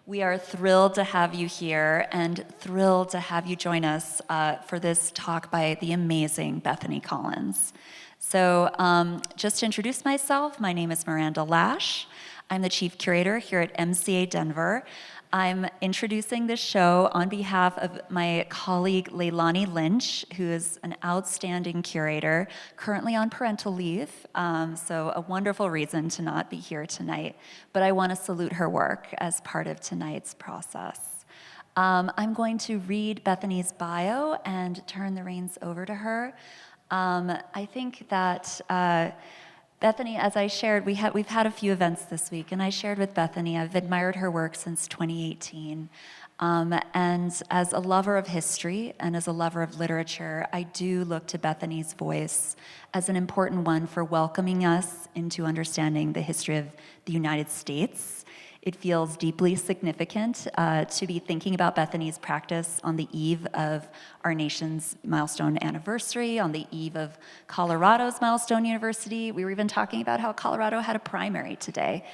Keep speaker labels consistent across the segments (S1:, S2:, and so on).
S1: We are thrilled to have you here and thrilled to have you join us for this talk by the amazing Bethany Collins. So just to introduce myself, my name is Miranda Lash. I'm the chief curator here at MCA Denver. I'm introducing this show on behalf of my colleague Leilani Lynch, who is an outstanding curator, currently on parental leave, so a wonderful reason to not be here tonight. But I want to salute her work as part of tonight's process. I'm going to read Bethany's bio and turn the reins over to her. I think that Bethany, as I shared, we've had a few events this week, and I shared with Bethany, I've admired her work since 2018. And as a lover of history and as a lover of literature, I do look to Bethany's voice as an important one for welcoming us into understanding the history of the United States. It feels deeply significant to be thinking about Bethany's practice on the eve of our nation's milestone anniversary, on the eve of Colorado's milestone university. We were even talking about how Colorado had a primary today.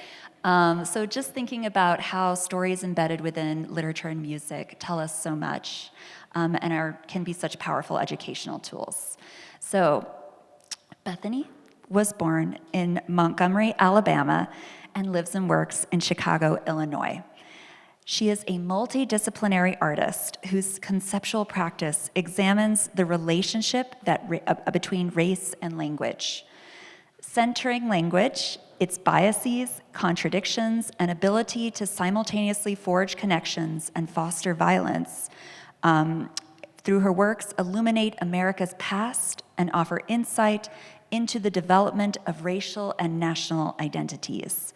S1: So just thinking about how stories embedded within literature and music tell us so much and can be such powerful educational tools. So Bethany was born in Montgomery, Alabama, and lives and works in Chicago, Illinois. She is a multidisciplinary artist whose conceptual practice examines the relationship between race and language. Centering language, its biases, contradictions, and ability to simultaneously forge connections and foster violence through her works illuminate America's past and offer insight into the development of racial and national identities.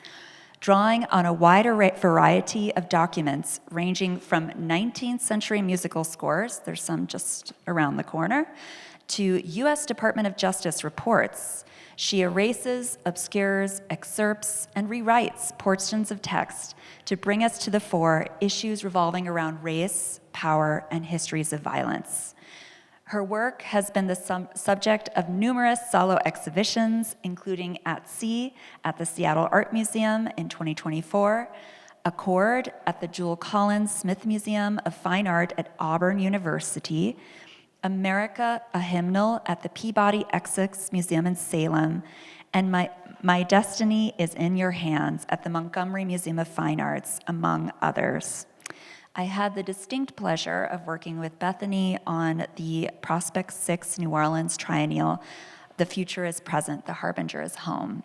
S1: Drawing on a wider variety of documents ranging from 19th century musical scores, there's some just around the corner, to US Department of Justice reports, she erases, obscures, excerpts, and rewrites portions of text to bring us to the fore issues revolving around race, power, and histories of violence. Her work has been the subject of numerous solo exhibitions, including At Sea at the Seattle Art Museum in 2024, Accord at the Jewel Collins Smith Museum of Fine Art at Auburn University, America, a Hymnal at the Peabody Essex Museum in Salem, and My Destiny is in Your Hands at the Montgomery Museum of Fine Arts, among others. I had the distinct pleasure of working with Bethany on the Prospect 6 New Orleans Triennial, The Future is Present, The Harbinger is Home.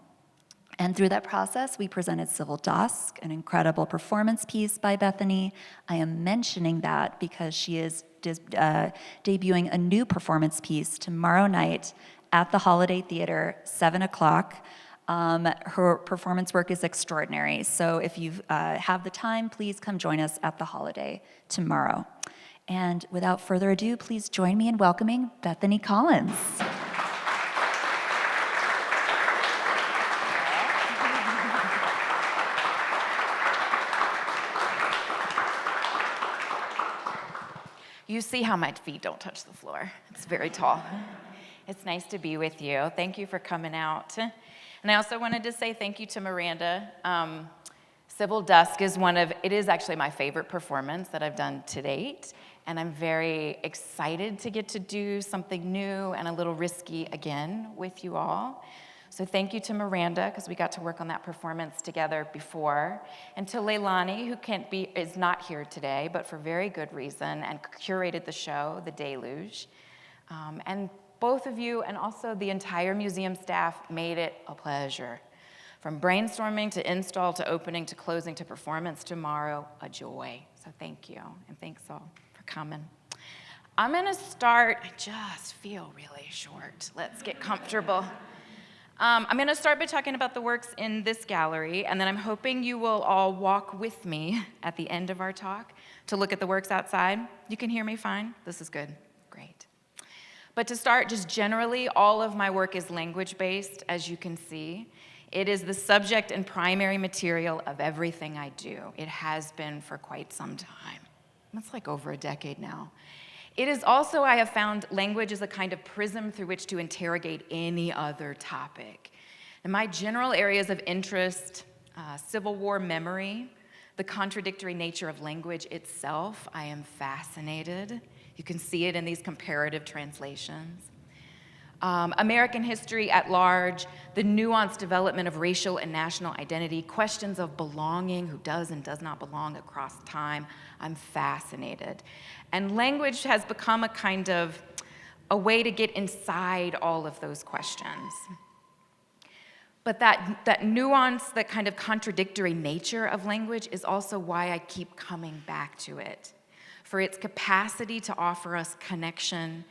S1: And through that process, we presented Civil Dusk, an incredible performance piece by Bethany. I am mentioning that because she is debuting a new performance piece tomorrow night at the Holiday Theater, 7 o'clock. Her performance work is extraordinary. So if you have the time, please come join us at the Holiday tomorrow. And without further ado, please join me in welcoming Bethany Collins.
S2: You see how my feet don't touch the floor. It's very tall. It's nice to be with you. Thank you for coming out. And I also wanted to say thank you to Miranda. Civil Dusk is actually my favorite performance that I've done to date. And I'm very excited to get to do something new and a little risky again with you all. So thank you to Miranda, because we got to work on that performance together before. And to Leilani, who is not here today, but for very good reason, and curated the show, The Deluge. And both of you and also the entire museum staff made it a pleasure. From brainstorming to install to opening to closing to performance tomorrow, a joy. So thank you, and thanks all for coming. I'm gonna start, I just feel really short. Let's get comfortable. I'm gonna start by talking about the works in this gallery, and then I'm hoping you will all walk with me at the end of our talk to look at the works outside. You can hear me fine? This is good, great. But to start, just generally, all of my work is language-based, as you can see. It is the subject and primary material of everything I do. It has been for quite some time. It's like over a decade now. It is also, I have found, language is a kind of prism through which to interrogate any other topic. And my general areas of interest, Civil War memory, The contradictory nature of language itself, I am fascinated. You can see it in these comparative translations. American history at large, the nuanced development of racial and national identity, questions of belonging, who does and does not belong across time. I'm fascinated. And language has become a kind of a way to get inside all of those questions. But that nuance, that kind of contradictory nature of language is also why I keep coming back to it, for its capacity to offer us connection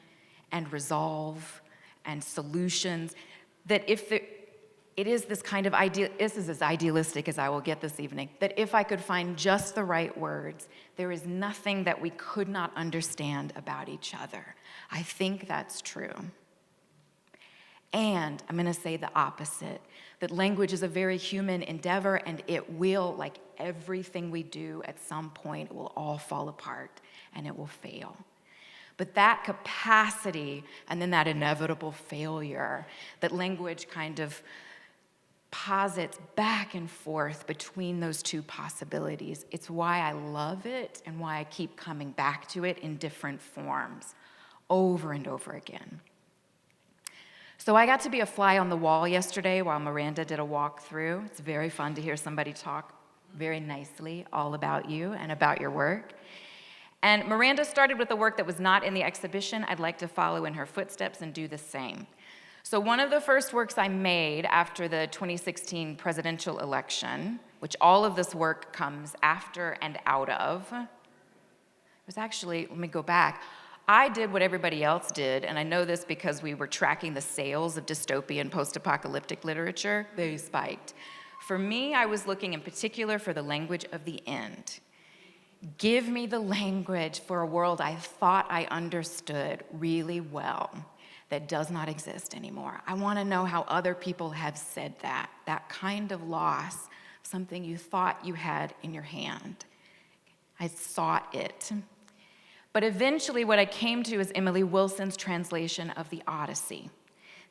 S2: and resolve and solutions, that if it is this kind of ideal, this is as idealistic as I will get this evening, that if I could find just the right words, there is nothing that we could not understand about each other. I think that's true. And I'm going to say the opposite, that language is a very human endeavor, and it will, like everything we do, at some point, it will all fall apart and it will fail. But that capacity and then that inevitable failure that language kind of posits back and forth between those two possibilities, it's why I love it and why I keep coming back to it in different forms over and over again. So I got to be a fly on the wall yesterday while Miranda did a walkthrough. It's very fun to hear somebody talk very nicely all about you and about your work. And Miranda started with a work that was not in the exhibition. I'd like to follow in her footsteps and do the same. So one of the first works I made after the 2016 presidential election, which all of this work comes after and out of, was actually, let me go back. I did what everybody else did, and I know this because we were tracking the sales of dystopian post-apocalyptic literature. They spiked. For me, I was looking in particular for the language of the end. Give me the language for a world I thought I understood really well that does not exist anymore. I want to know how other people have said that kind of loss, something you thought you had in your hand. I sought it. But eventually what I came to is Emily Wilson's translation of the Odyssey,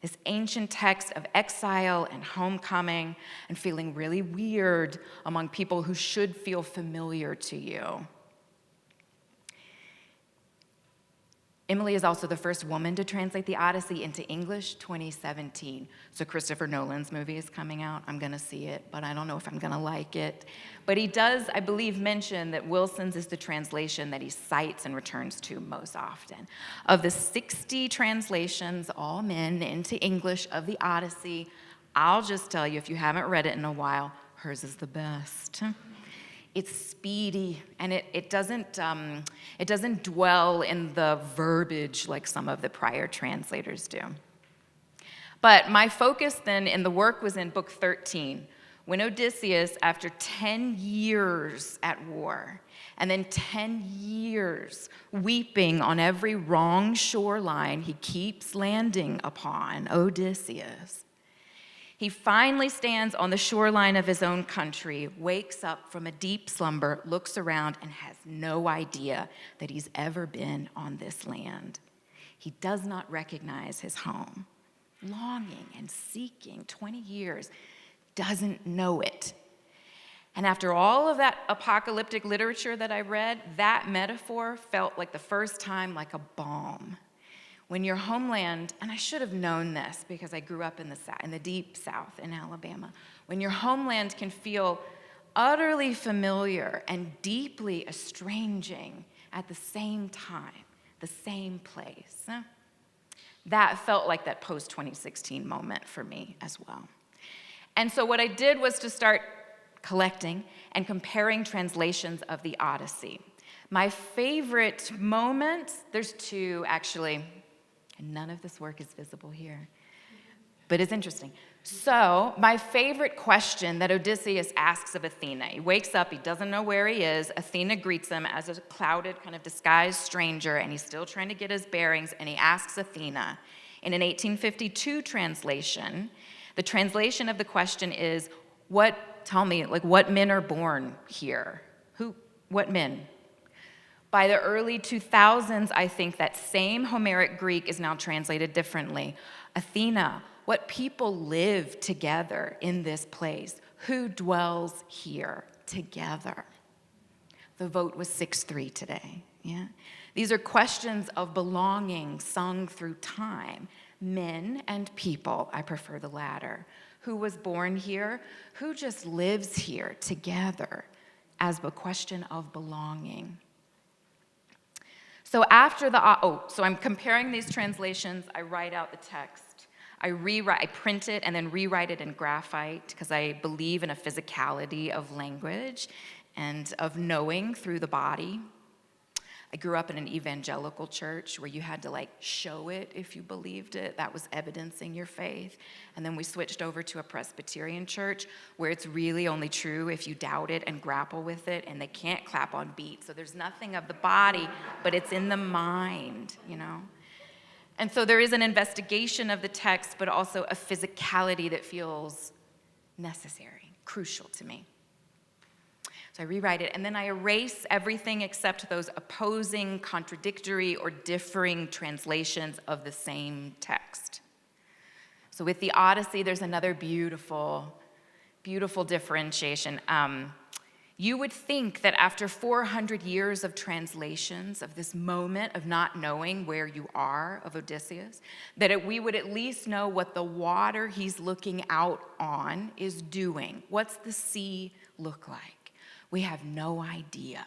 S2: this ancient text of exile and homecoming and feeling really weird among people who should feel familiar to you. Emily is also the first woman to translate the Odyssey into English, 2017. So Christopher Nolan's movie is coming out. I'm going to see it, but I don't know if I'm going to like it. But he does, I believe, mention that Wilson's is the translation that he cites and returns to most often. Of the 60 translations, all men, into English of the Odyssey, I'll just tell you, if you haven't read it in a while, hers is the best. It's speedy, and it doesn't dwell in the verbiage like some of the prior translators do. But my focus then in the work was in book 13, when Odysseus, after 10 years at war, and then 10 years weeping on every wrong shoreline he keeps landing upon, Odysseus, he finally stands on the shoreline of his own country, wakes up from a deep slumber, looks around, and has no idea that he's ever been on this land. He does not recognize his home. Longing and seeking, 20 years, doesn't know it. And after all of that apocalyptic literature that I read, that metaphor felt like the first time like a balm. When your homeland, and I should have known this because I grew up in the deep South in Alabama, when your homeland can feel utterly familiar and deeply estranging at the same time, the same place. That felt like that post-2016 moment for me as well. And so what I did was to start collecting and comparing translations of the Odyssey. My favorite moments, there's two actually, and none of this work is visible here, but it's interesting. So my favorite question that Odysseus asks of Athena, he wakes up, he doesn't know where he is, Athena greets him as a clouded, kind of disguised stranger, and he's still trying to get his bearings, and he asks Athena. In an 1852 translation, the translation of the question is, what men are born here? What men? By the early 2000s, I think that same Homeric Greek is now translated differently. Athena, what people live together in this place? Who dwells here together? The vote was 6-3 today. Yeah? These are questions of belonging sung through time. Men and people, I prefer the latter. Who was born here? Who just lives here together as a question of belonging? So so I'm comparing these translations. I write out the text. I print it and then rewrite it in graphite because I believe in a physicality of language and of knowing through the body. I grew up in an evangelical church where you had to show it if you believed it. That was evidencing your faith. And then we switched over to a Presbyterian church where it's really only true if you doubt it and grapple with it, and they can't clap on beat. So there's nothing of the body, but it's in the mind, And so there is an investigation of the text, but also a physicality that feels necessary, crucial to me. So I rewrite it, and then I erase everything except those opposing, contradictory, or differing translations of the same text. So with the Odyssey, there's another beautiful, beautiful differentiation. You would think that after 400 years of translations of this moment of not knowing where you are of Odysseus, that we would at least know what the water he's looking out on is doing. What's the sea look like? We have no idea.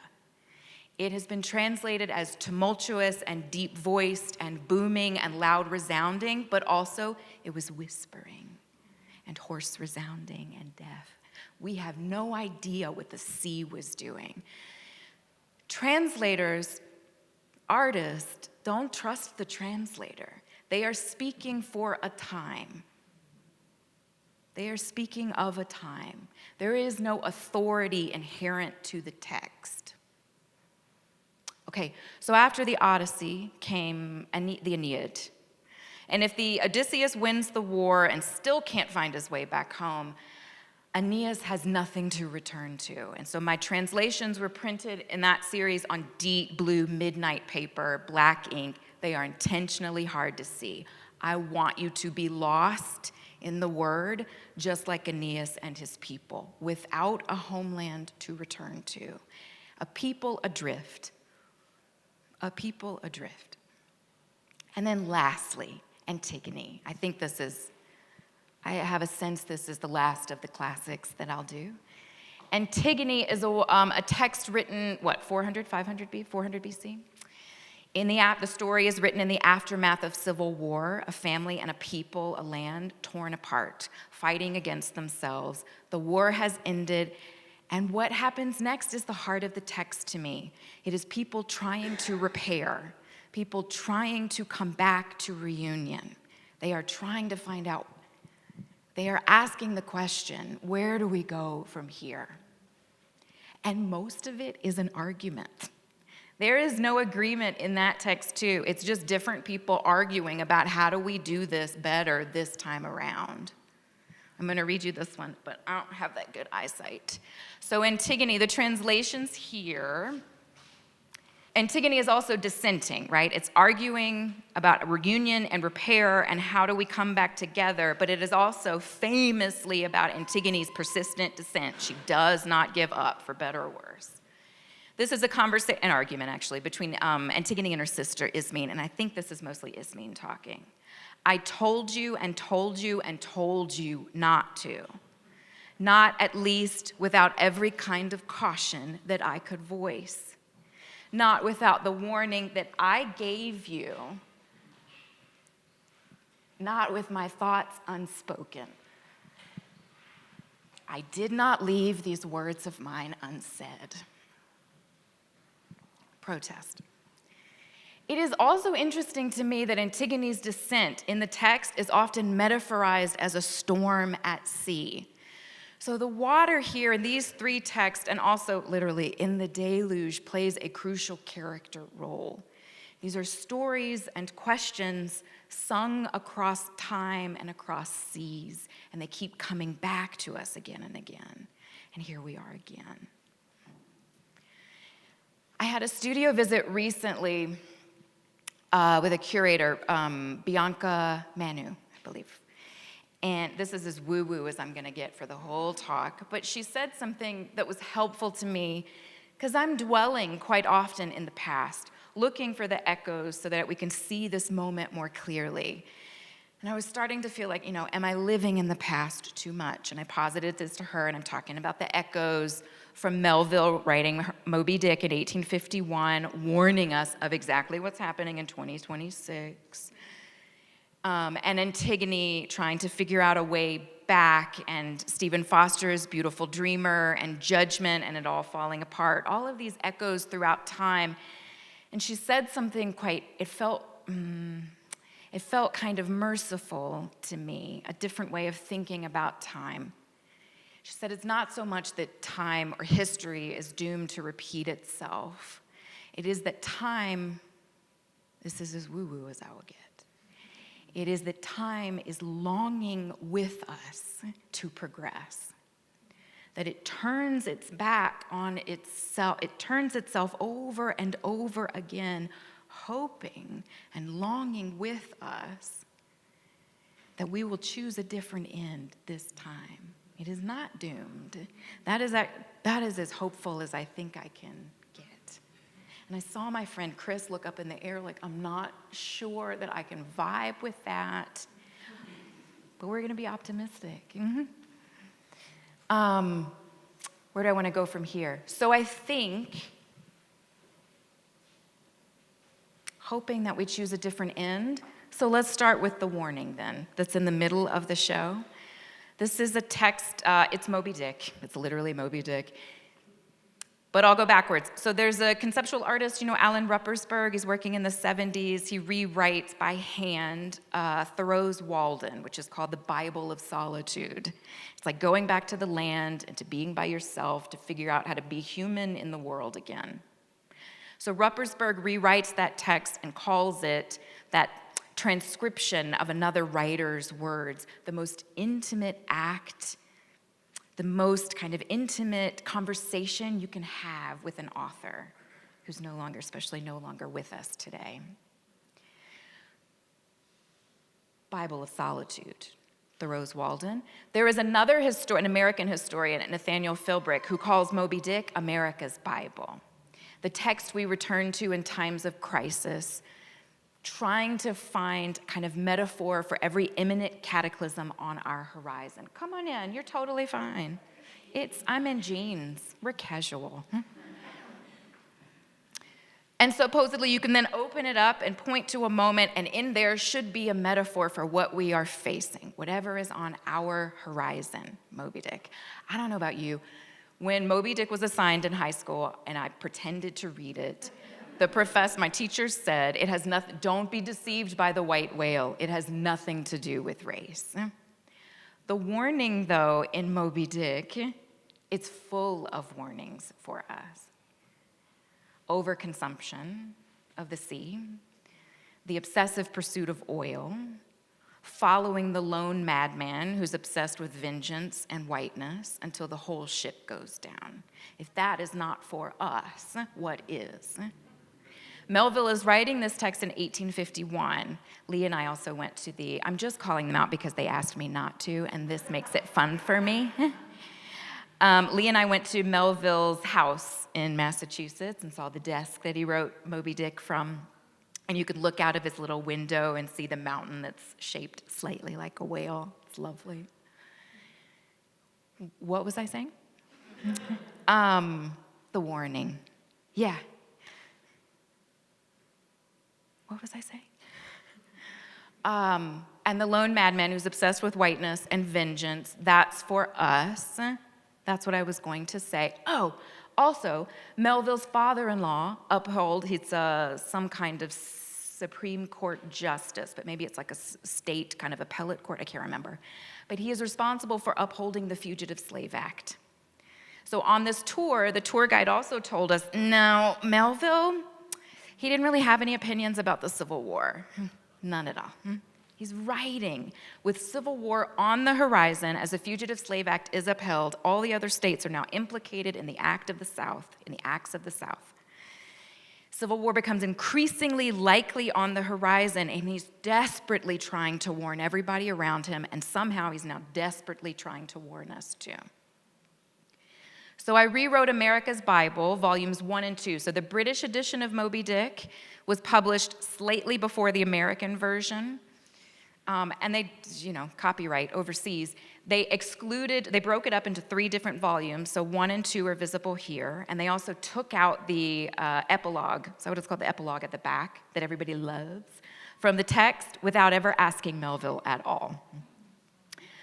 S2: It has been translated as tumultuous and deep-voiced and booming and loud resounding, but also it was whispering and hoarse resounding and deaf. We have no idea what the sea was doing. Translators, artists, don't trust the translator. They are speaking for a time. They are speaking of a time. There is no authority inherent to the text. Okay, so after the Odyssey came the Aeneid. And if the Odysseus wins the war and still can't find his way back home, Aeneas has nothing to return to. And so my translations were printed in that series on deep blue midnight paper, black ink. They are intentionally hard to see. I want you to be lost in the word, just like Aeneas and his people, without a homeland to return to. A people adrift. A people adrift. And then lastly, Antigone. I have a sense this is the last of the classics that I'll do. Antigone is a text written, 400 BC? The story is written in the aftermath of civil war, a family and a people, a land torn apart, fighting against themselves. The war has ended, and what happens next is the heart of the text to me. It is people trying to repair, people trying to come back to reunion. They are trying to find out. They are asking the question, where do we go from here? And most of it is an argument. There is no agreement in that text, too. It's just different people arguing about how do we do this better this time around. I'm going to read you this one, but I don't have that good eyesight. So Antigone, the translations here, Antigone is also dissenting, right? It's arguing about reunion and repair and how do we come back together, but it is also famously about Antigone's persistent dissent. She does not give up, for better or worse. This is an argument, actually, between Antigone and her sister, Ismene, and I think this is mostly Ismene talking. I told you and told you and told you not to. Not at least without every kind of caution that I could voice. Not without the warning that I gave you. Not with my thoughts unspoken. I did not leave these words of mine unsaid. Protest. It is also interesting to me that Antigone's dissent in the text is often metaphorized as a storm at sea. So the water here in these three texts, and also literally in the Deluge, plays a crucial character role. These are stories and questions sung across time and across seas, and they keep coming back to us again and again. And here we are again. I had a studio visit recently with a curator, Bianca Manu, I believe. And this is as woo-woo as I'm going to get for the whole talk. But she said something that was helpful to me Because I'm dwelling quite often in the past, looking for the echoes so that we can see this moment more clearly. And I was starting to feel like, am I living in the past too much? And I posited this to her, and I'm talking about the echoes from Melville writing Moby Dick in 1851, warning us of exactly what's happening in 2026. And Antigone trying to figure out a way back, and Stephen Foster's Beautiful Dreamer, and Judgment, and it all falling apart. All of these echoes throughout time. And she said something it felt kind of merciful to me, a different way of thinking about time. She said it's not so much that time or history is doomed to repeat itself. It is that time, this is as woo-woo as I will get, it is that time is longing with us to progress. That it turns its back on itself, it turns itself over and over again, hoping and longing with us that we will choose a different end this time. It is not doomed. That is as hopeful as I think I can get. And I saw my friend Chris look up in the air like, I'm not sure that I can vibe with that, but we're going to be optimistic. Where do I want to go from here? So I think, hoping that we choose a different end. So let's start with the warning then, that's in the middle of the show. This is a text, it's Moby Dick. It's literally Moby Dick. But I'll go backwards. So there's a conceptual artist, Alan Ruppersberg. He's working in the 70s. He rewrites by hand Thoreau's Walden, which is called the Bible of Solitude. It's like going back to the land and to being by yourself to figure out how to be human in the world again. So Ruppersberg rewrites that text and calls it that transcription of another writer's words, the most intimate act, the most kind of intimate conversation you can have with an author who's no longer with us today. Bible of Solitude, Thoreau's Walden. There is another an American historian, Nathaniel Philbrick, who calls Moby Dick America's Bible, the text we return to in times of crisis, trying to find kind of metaphor for every imminent cataclysm on our horizon. Come on in, you're totally fine. I'm in jeans, we're casual. And supposedly you can then open it up and point to a moment, and in there should be a metaphor for what we are facing, whatever is on our horizon, Moby Dick. I don't know about you. When Moby Dick was assigned in high school and I pretended to read it, my teacher said, it has nothing, don't be deceived by the white whale. It has nothing to do with race. The warning, though, in Moby Dick, it's full of warnings for us. Overconsumption of the sea, the obsessive pursuit of oil, following the lone madman who's obsessed with vengeance and whiteness until the whole ship goes down. If that is not for us, what is? Melville is writing this text in 1851. Lee and I also went to I'm just calling them out because they asked me not to, and this makes it fun for me. Lee and I went to Melville's house in Massachusetts and saw the desk that he wrote Moby Dick from. And you could look out of his little window and see the mountain that's shaped slightly like a whale. It's lovely. What was I saying? The warning. Yeah. What was I saying? And the lone madman who's obsessed with whiteness and vengeance, that's for us. That's what I was going to say. Oh, also, Melville's father-in-law he's some kind of Supreme Court justice, but maybe it's like a state kind of appellate court, I can't remember. But he is responsible for upholding the Fugitive Slave Act. So on this tour, the tour guide also told us, no, Melville, he didn't really have any opinions about the Civil War. None at all. He's writing with Civil War on the horizon as the Fugitive Slave Act is upheld. All the other states are now implicated in the acts of the South. Civil war becomes increasingly likely on the horizon, and he's desperately trying to warn everybody around him, and somehow he's now desperately trying to warn us too. So I rewrote America's Bible, volumes 1 and 2. So the British edition of Moby Dick was published slightly before the American version. And they, copyright overseas, they broke it up into 3 different volumes. So 1 and 2 are visible here. And they also took out the epilogue, so what it's called, the epilogue at the back that everybody loves, from the text without ever asking Melville at all.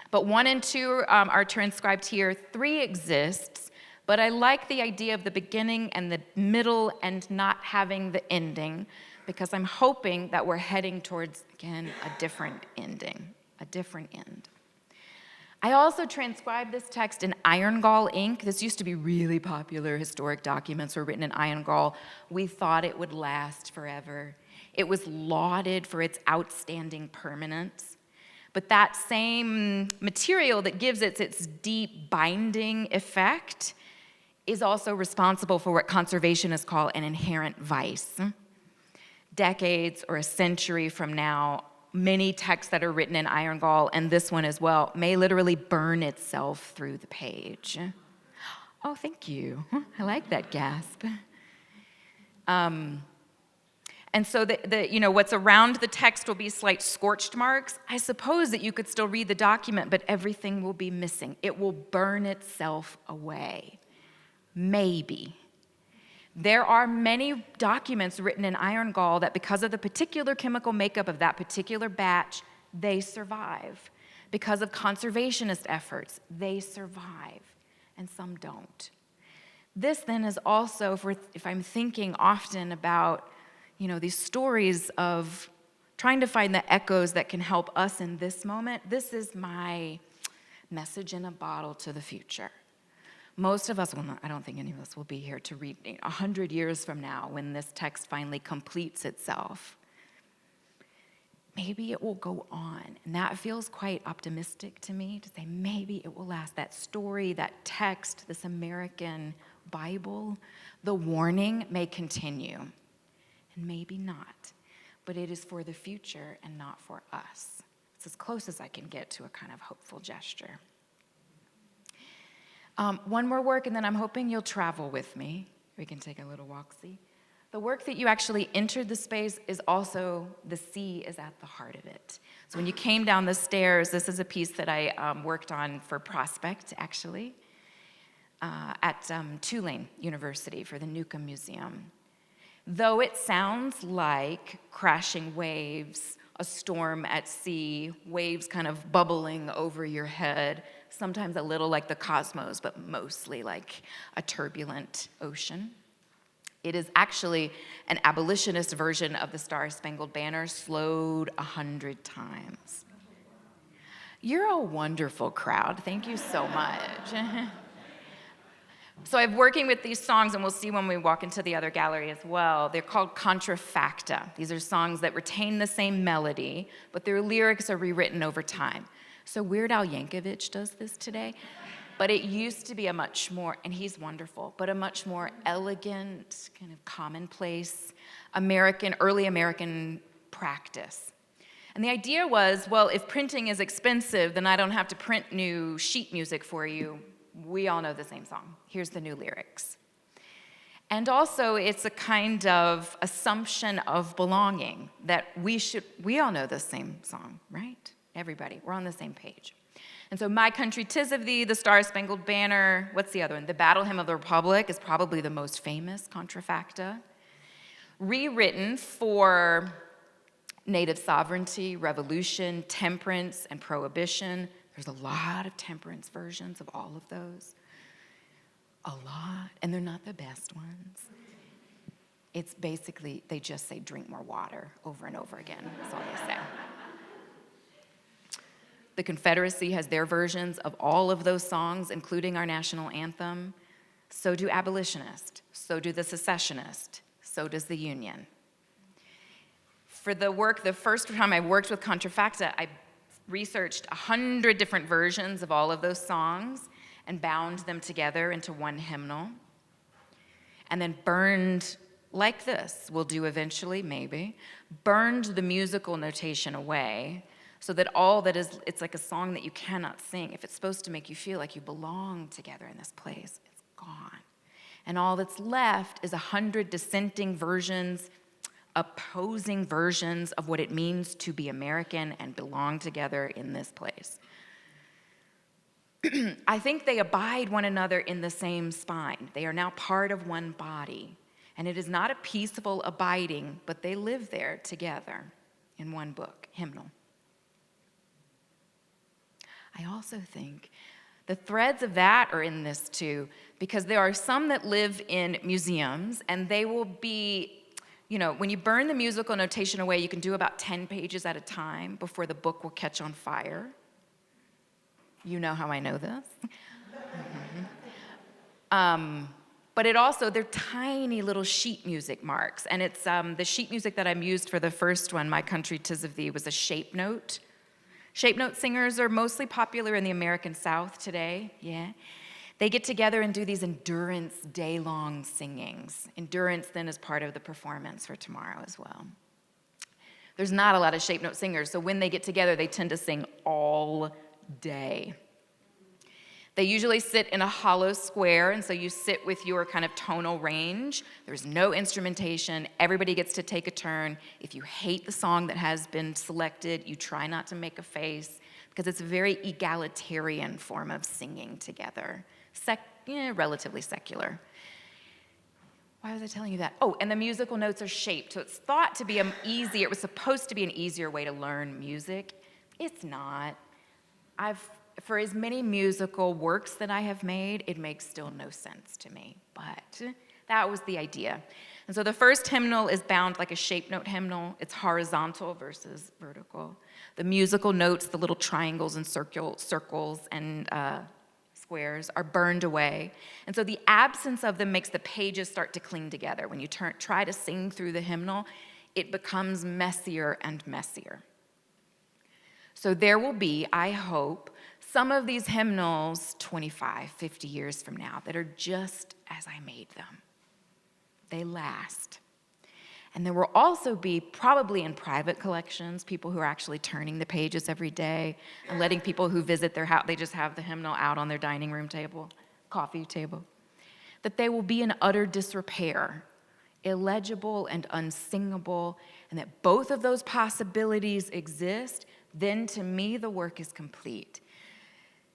S2: But 1 and 2 are transcribed here. 3 exists. But I like the idea of the beginning and the middle and not having the ending, because I'm hoping that we're heading towards, again, a different ending, a different end. I also transcribed this text in iron gall ink. This used to be really popular. Historic documents were written in iron gall. We thought it would last forever. It was lauded for its outstanding permanence. But that same material that gives it its deep binding effect is also responsible for what conservationists call an inherent vice. Decades or a century from now, many texts that are written in iron gall, and this one as well, may literally burn itself through the page. Oh, thank you. I like that gasp. And so what's around the text will be slight scorched marks. I suppose that you could still read the document, but everything will be missing. It will burn itself away. Maybe. There are many documents written in iron gall that, because of the particular chemical makeup of that particular batch, they survive. Because of conservationist efforts, they survive, and some don't. This then is also, if I'm thinking often about, these stories of trying to find the echoes that can help us in this moment, this is my message in a bottle to the future. Most of us, I don't think any of us will be here to read 100 years from now when this text finally completes itself. Maybe it will go on. And that feels quite optimistic to me, to say maybe it will last. That story, that text, this American Bible, the warning may continue. And maybe not. But it is for the future and not for us. It's as close as I can get to a kind of hopeful gesture. One more work, and then I'm hoping you'll travel with me. We can take a little walk-see. The work that you actually entered the space is also, the sea is at the heart of it. So when you came down the stairs, this is a piece that I worked on for Prospect, actually, at Tulane University for the Newcomb Museum. Though it sounds like crashing waves, a storm at sea, waves kind of bubbling over your head, sometimes a little like the cosmos, but mostly like a turbulent ocean. It is actually an abolitionist version of the Star-Spangled Banner, slowed 100 times. You're a wonderful crowd. Thank you so much. So I'm working with these songs, and we'll see when we walk into the other gallery as well. They're called contrafacta. These are songs that retain the same melody, but their lyrics are rewritten over time. So Weird Al Yankovic does this today, but it used to be a much more, and he's wonderful, but a much more elegant, kind of commonplace early American practice. And the idea was, well, if printing is expensive, then I don't have to print new sheet music for you. We all know the same song. Here's the new lyrics. And also, it's a kind of assumption of belonging that we all know the same song, right? Everybody, we're on the same page. And so My Country 'Tis of Thee, the Star-Spangled Banner, what's the other one? The Battle Hymn of the Republic is probably the most famous contrafacta. Rewritten for native sovereignty, revolution, temperance, and prohibition. There's a lot of temperance versions of all of those. A lot, and they're not the best ones. It's basically, they just say drink more water over and over again. That's all they say. The Confederacy has their versions of all of those songs, including our national anthem. So do abolitionists. So do the secessionists. So does the Union. For the work, the first time I worked with contrafacta, I researched 100 different versions of all of those songs and bound them together into one hymnal, and then burned, like this, we'll do eventually, maybe, burned the musical notation away so that all that is, it's like a song that you cannot sing. If it's supposed to make you feel like you belong together in this place, it's gone. And all that's left is 100 dissenting versions, opposing versions of what it means to be American and belong together in this place. I think they abide one another in the same spine. They are now part of one body. And it is not a peaceful abiding, but they live there together in one book, hymnal. I also think the threads of that are in this too, because there are some that live in museums, and they will be, when you burn the musical notation away, you can do about 10 pages at a time before the book will catch on fire. You know how I know this. But they're tiny little sheet music marks. And it's the sheet music that I used for the first one, My Country 'Tis of Thee, was a shape note. Shape note singers are mostly popular in the American South today, yeah. They get together and do these endurance day-long singings. Endurance then is part of the performance for tomorrow as well. There's not a lot of shape note singers, so when they get together, they tend to sing all day. They usually sit in a hollow square, and so you sit with your kind of tonal range. There's no instrumentation. Everybody gets to take a turn. If you hate the song that has been selected, you try not to make a face, because it's a very egalitarian form of singing together. Relatively secular. Why was I telling you that? Oh, and the musical notes are shaped, so it's thought to be it was supposed to be an easier way to learn music. It's not. For as many musical works that I have made, it makes still no sense to me, but that was the idea. And so the first hymnal is bound like a shape note hymnal. It's horizontal versus vertical. The musical notes, the little triangles and circles and squares, are burned away. And so the absence of them makes the pages start to cling together. When you try to sing through the hymnal, it becomes messier and messier. So there will be, I hope, some of these hymnals 25, 50 years from now that are just as I made them. They last. And there will also be, probably in private collections, people who are actually turning the pages every day and letting people who visit their house, they just have the hymnal out on their dining room table, coffee table, that they will be in utter disrepair, illegible and unsingable, and that both of those possibilities exist. Then to me, the work is complete.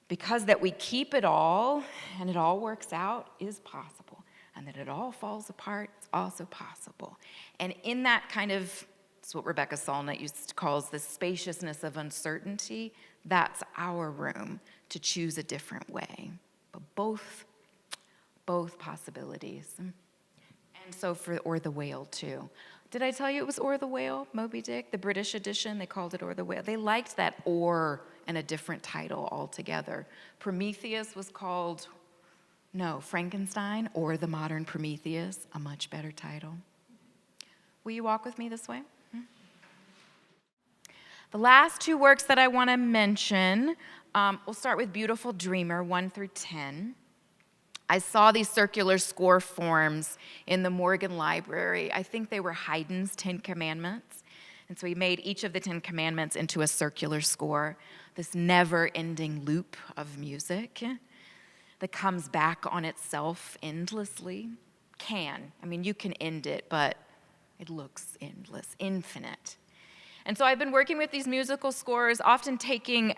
S2: Because that we keep it all and it all works out is possible. And that it all falls apart is also possible. And in that kind of, it's what Rebecca Solnit calls the spaciousness of uncertainty, that's our room to choose a different way. But both possibilities. And so for Or the Whale too. Did I tell you it was Or the Whale, Moby Dick? The British edition, they called it Or the Whale. They liked that or and a different title altogether. Prometheus was called, Frankenstein, or The Modern Prometheus, a much better title. Will you walk with me this way? The last two works that I want to mention, we'll start with Beautiful Dreamer, 1 through 10. I saw these circular score forms in the Morgan Library. I think they were Haydn's 10 Commandments. And so he made each of the 10 Commandments into a circular score, this never-ending loop of music that comes back on itself endlessly. You can end it, but it looks endless, infinite. And so I've been working with these musical scores, often taking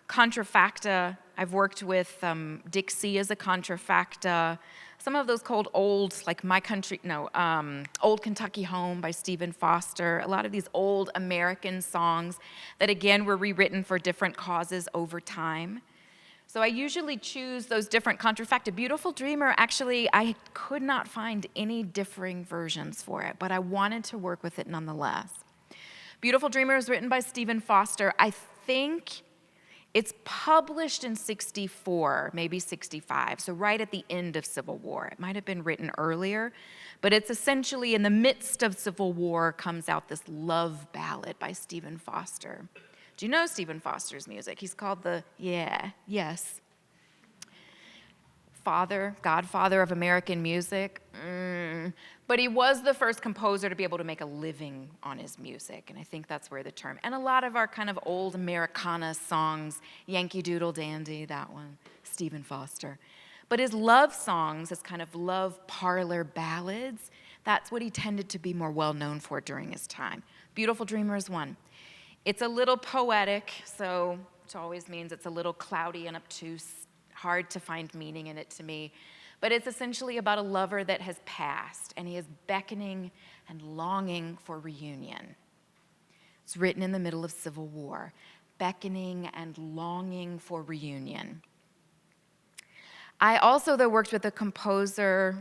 S2: contrafacta. I've worked with Dixie as a contrafacta. Some of those called old, like Old Kentucky Home by Stephen Foster. A lot of these old American songs that, again, were rewritten for different causes over time. So I usually choose those different contrafacta. Beautiful Dreamer, actually, I could not find any differing versions for it, but I wanted to work with it nonetheless. Beautiful Dreamer is written by Stephen Foster. I think it's published in 64, maybe 65, so right at the end of Civil War. It might have been written earlier, but it's essentially in the midst of Civil War comes out this love ballad by Stephen Foster. Do you know Stephen Foster's music? He's called Godfather of American music. But he was the first composer to be able to make a living on his music, and I think that's where the term, and a lot of our kind of old Americana songs, Yankee Doodle Dandy, that one, Stephen Foster. But his love songs, his kind of love parlor ballads, that's what he tended to be more well known for during his time. Beautiful Dreamer is one. It's a little poetic, so which always means it's a little cloudy and obtuse, hard to find meaning in it to me. But it's essentially about a lover that has passed, and he is beckoning and longing for reunion. It's written in the middle of Civil War, beckoning and longing for reunion. I also, though, worked with a composer,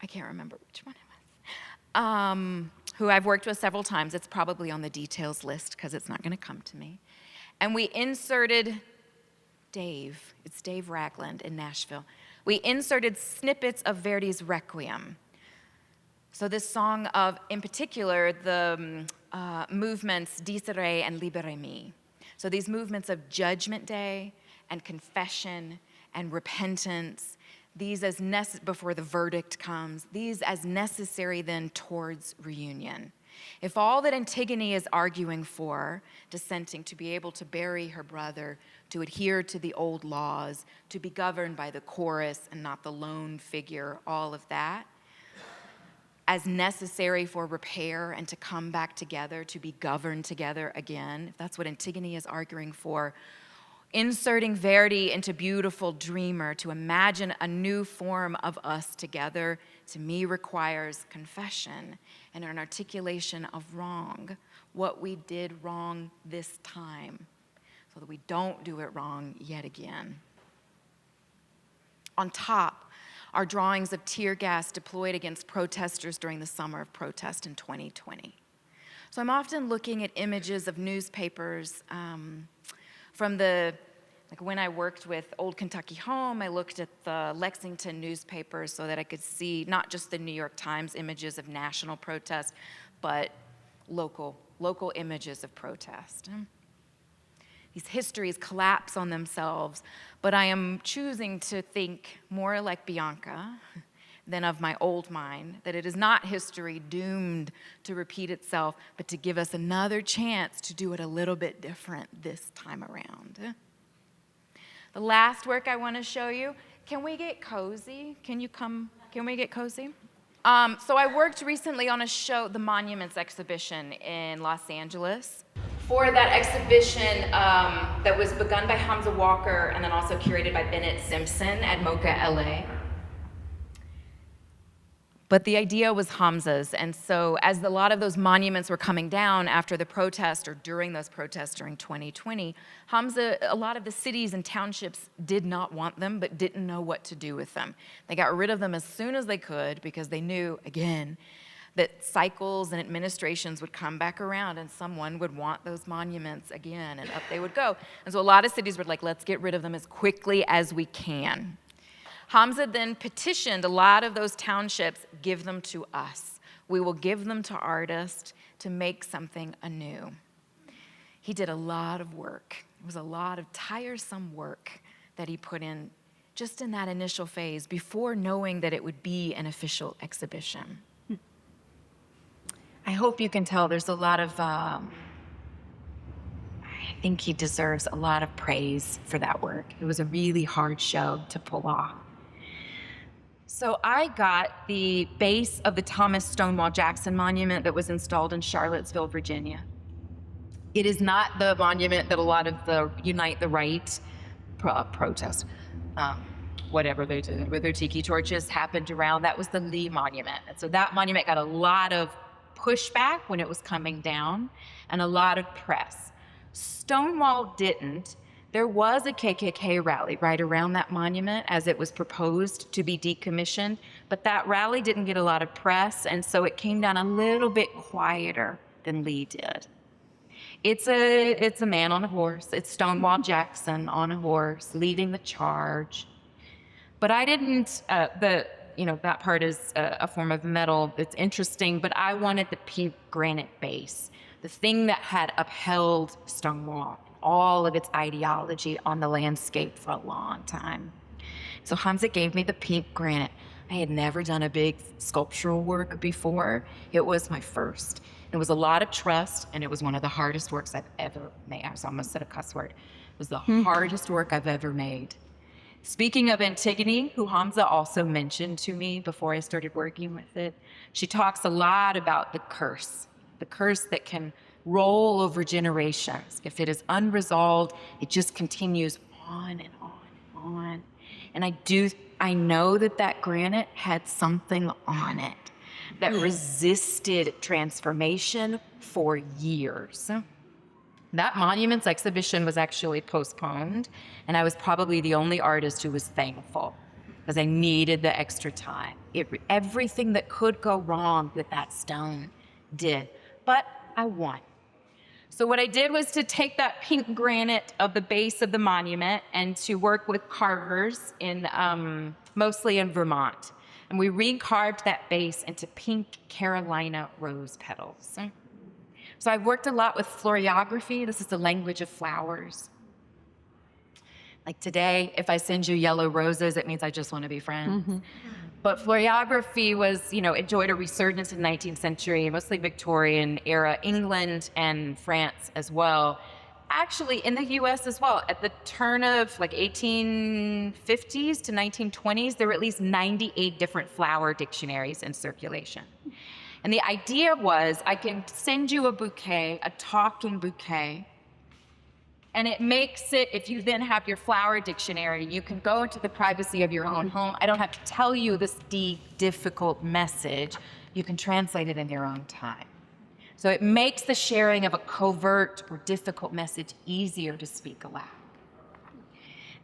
S2: I can't remember which one it was, who I've worked with several times. It's probably on the details list because it's not going to come to me. And we inserted Dave, it's Dave Ragland in Nashville. We inserted snippets of Verdi's Requiem. So this song of, in particular, the movements Disere and Libere Me. So these movements of Judgment Day and confession and repentance, these as before the verdict comes, these as necessary then towards reunion. If all that Antigone is arguing for, dissenting, to be able to bury her brother, to adhere to the old laws, to be governed by the chorus and not the lone figure, all of that, as necessary for repair and to come back together, to be governed together again, if that's what Antigone is arguing for, inserting Verdi into Beautiful Dreamer to imagine a new form of us together, to me requires confession and an articulation of wrong, what we did wrong this time, so that we don't do it wrong yet again. On top are drawings of tear gas deployed against protesters during the summer of protest in 2020. So I'm often looking at images of newspapers from like when I worked with Old Kentucky Home, I looked at the Lexington newspapers so that I could see not just the New York Times images of national protest, but local images of protest. These histories collapse on themselves, but I am choosing to think more like Bianca than of my old mind, that it is not history doomed to repeat itself, but to give us another chance to do it a little bit different this time around. The last work I want to show you, can we get cozy? Can we get cozy? So I worked recently on a show, the Monuments exhibition in Los Angeles. For that exhibition that was begun by Hamza Walker and then also curated by Bennett Simpson at MoCA LA. But the idea was Hamza's, and so as a lot of those monuments were coming down after the protest or during those protests during 2020, a lot of the cities and townships did not want them but didn't know what to do with them. They got rid of them as soon as they could because they knew, again, that cycles and administrations would come back around and someone would want those monuments again, and up they would go. And so a lot of cities were like, let's get rid of them as quickly as we can. Hamza then petitioned a lot of those townships, give them to us. We will give them to artists to make something anew. He did a lot of work. It was a lot of tiresome work that he put in just in that initial phase before knowing that it would be an official exhibition. I hope you can tell there's a lot of, I think he deserves a lot of praise for that work. It was a really hard show to pull off. So I got the base of the Thomas Stonewall Jackson Monument that was installed in Charlottesville, Virginia. It is not the monument that a lot of the Unite the Right protest, whatever they did with their tiki torches happened around. That was the Lee Monument. And so that monument got a lot of pushback when it was coming down and a lot of press. Stonewall didn't. There was a KKK rally right around that monument as it was proposed to be decommissioned, but that rally didn't get a lot of press, and so it came down a little bit quieter than Lee did. It's a man on a horse. It's Stonewall Jackson on a horse leading the charge. But I didn't, that part is a form of metal. It's interesting, but I wanted the pink granite base, the thing that had upheld Stonewall, all of its ideology on the landscape for a long time. So Hamza gave me the pink granite. I had never done a big sculptural work before. It was my first. It was a lot of trust, and it was one of the hardest works I've ever made. I almost said a cuss word. was the hardest work I've ever made. Speaking of Antigone, who Hamza also mentioned to me before I started working with it, she talks a lot about the curse that can roll over generations. If it is unresolved, it just continues on and on and on. And I know that granite had something on it that resisted transformation for years. That monuments exhibition was actually postponed, and I was probably the only artist who was thankful because I needed the extra time. Everything that could go wrong with that stone did, but I won. So what I did was to take that pink granite of the base of the monument and to work with carvers mostly in Vermont. And we recarved that base into pink Carolina rose petals. So I've worked a lot with florography. This is the language of flowers. Like today, if I send you yellow roses, it means I just want to be friends. Mm-hmm. But florography was, enjoyed a resurgence in the 19th century, mostly Victorian era England and France as well. Actually, in the US as well, at the turn of 1850s to 1920s, there were at least 98 different flower dictionaries in circulation. And the idea was I can send you a bouquet, a talking bouquet, and it makes it, if you then have your flower dictionary, you can go into the privacy of your own home. I don't have to tell you this deep, difficult message. You can translate it in your own time. So it makes the sharing of a covert or difficult message easier to speak aloud.